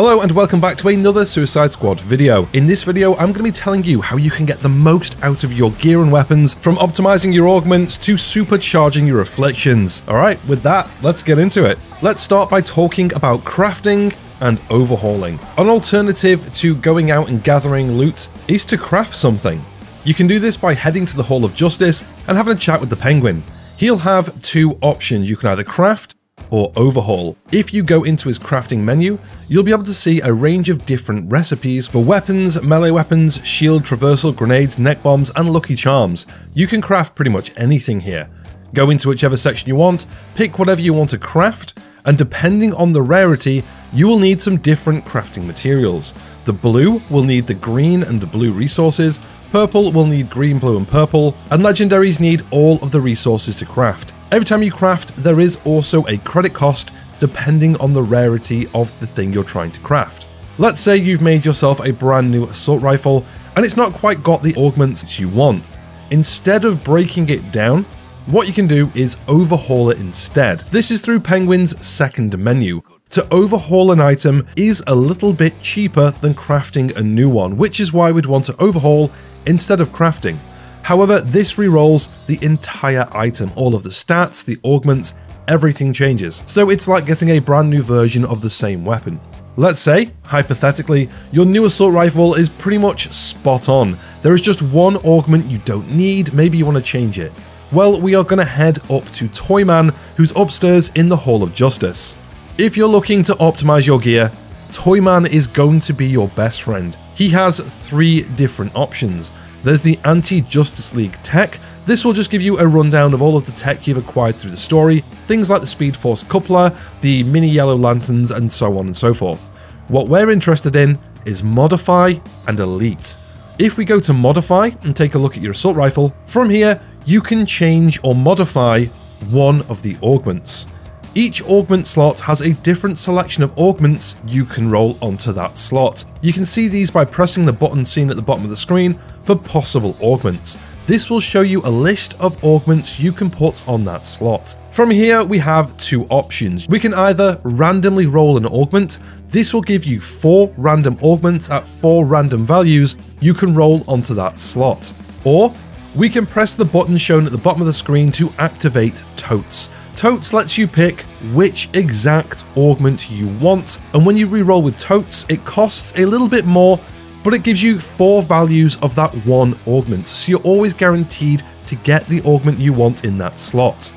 Hello and welcome back to another Suicide Squad video. In this video, I'm going to be telling you how you can get the most out of your gear and weapons, from optimizing your augments to supercharging your afflictions. Alright, with that, let's get into it. Let's start by talking about crafting and overhauling. An alternative to going out and gathering loot is to craft something. You can do this by heading to the Hall of Justice and having a chat with the Penguin. He'll have two options. You can either craft or overhaul. If you go into his crafting menu, you'll be able to see a range of different recipes for weapons, melee weapons, shield, traversal, grenades, neck bombs, and lucky charms. You can craft pretty much anything here. Go into whichever section you want, pick whatever you want to craft, and depending on the rarity, you will need some different crafting materials. The blue will need the green and the blue resources, purple will need green, blue, and purple, and legendaries need all of the resources to craft. Every time you craft, there is also a credit cost depending on the rarity of the thing you're trying to craft. Let's say you've made yourself a brand new assault rifle and it's not quite got the augments you want. Instead of breaking it down, what you can do is overhaul it instead. This is through Penguin's second menu. To overhaul an item is a little bit cheaper than crafting a new one, which is why we'd want to overhaul instead of crafting. However, this rerolls the entire item, all of the stats, the augments, everything changes. So it's like getting a brand new version of the same weapon. Let's say, hypothetically, your new assault rifle is pretty much spot on. There is just one augment you don't need, maybe you want to change it. Well, we are going to head up to Toyman, who's upstairs in the Hall of Justice. If you're looking to optimize your gear, Toyman is going to be your best friend. He has three different options. There's the Anti-Justice League tech. This will just give you a rundown of all of the tech you've acquired through the story, things like the Speed Force coupler, the mini yellow lanterns, and so on and so forth. What we're interested in is Modify and Elite. If we go to Modify and take a look at your assault rifle, from here you can change or modify one of the augments. Each augment slot has a different selection of augments you can roll onto that slot. You can see these by pressing the button seen at the bottom of the screen for possible augments. This will show you a list of augments you can put on that slot. From here we have two options. We can either randomly roll an augment. This will give you 4 random augments at 4 random values you can roll onto that slot. Or we can press the button shown at the bottom of the screen to activate Totes. Totes lets you pick which exact augment you want, and when you reroll with Totes, it costs a little bit more, but it gives you 4 values of that one augment, so you're always guaranteed to get the augment you want in that slot.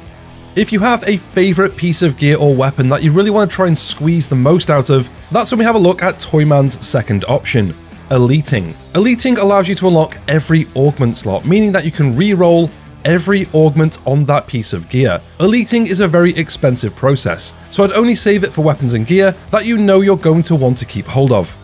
If you have a favorite piece of gear or weapon that you really want to try and squeeze the most out of, that's when we have a look at Toyman's second option, Eliting. Eliting allows you to unlock every augment slot, meaning that you can reroll every augment on that piece of gear. Eliting is a very expensive process, so I'd only save it for weapons and gear that you know you're going to want to keep hold of.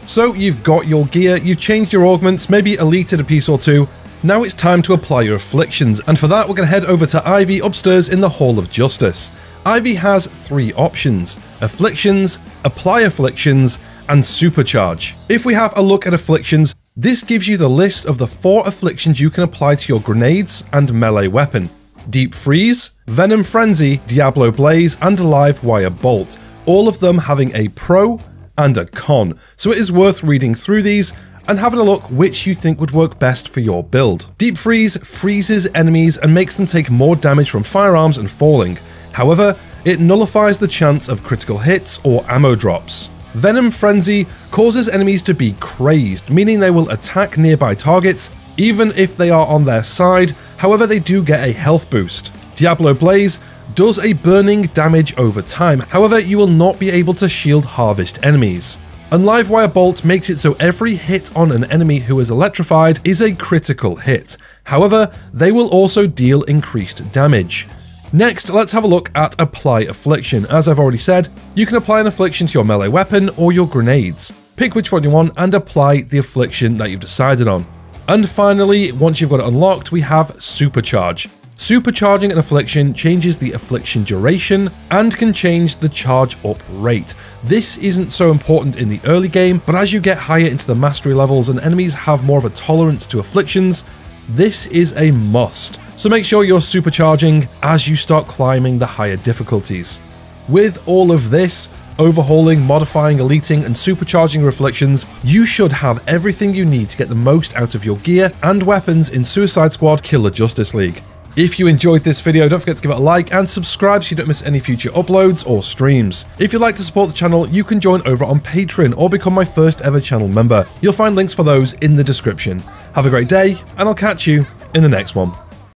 So you've got your gear, you've changed your augments, maybe elited a piece or two. Now it's time to apply your afflictions, and for that we're going to head over to Ivy upstairs in the Hall of Justice. Ivy has 3 options: afflictions, apply afflictions, and supercharge. If we have a look at afflictions, this gives you the list of the 4 afflictions you can apply to your grenades and melee weapon: Deep Freeze, Venom Frenzy, Diablo Blaze, and Live Wire Bolt, all of them having a pro and a con, so it is worth reading through these and having a look which you think would work best for your build. Deep Freeze freezes enemies and makes them take more damage from firearms and falling. However, it nullifies the chance of critical hits or ammo drops. Venom Frenzy causes enemies to be crazed, meaning they will attack nearby targets even if they are on their side, however they do get a health boost. Diablo Blaze does a burning damage over time, however you will not be able to shield harvest enemies. And Live Wire Bolt makes it so every hit on an enemy who is electrified is a critical hit, however they will also deal increased damage. Next, let's have a look at Apply Affliction. As I've already said, you can apply an affliction to your melee weapon or your grenades. Pick which one you want and apply the affliction that you've decided on. And finally, once you've got it unlocked, we have Supercharge. Supercharging an affliction changes the affliction duration and can change the charge up rate. This isn't so important in the early game, but as you get higher into the mastery levels and enemies have more of a tolerance to afflictions, this is a must. So make sure you're supercharging as you start climbing the higher difficulties. With all of this, overhauling, modifying, eliting, and supercharging your afflictions, you should have everything you need to get the most out of your gear and weapons in Suicide Squad Killer Justice League. If you enjoyed this video, don't forget to give it a like and subscribe so you don't miss any future uploads or streams. If you'd like to support the channel, you can join over on Patreon or become my first ever channel member. You'll find links for those in the description. Have a great day, and I'll catch you in the next one.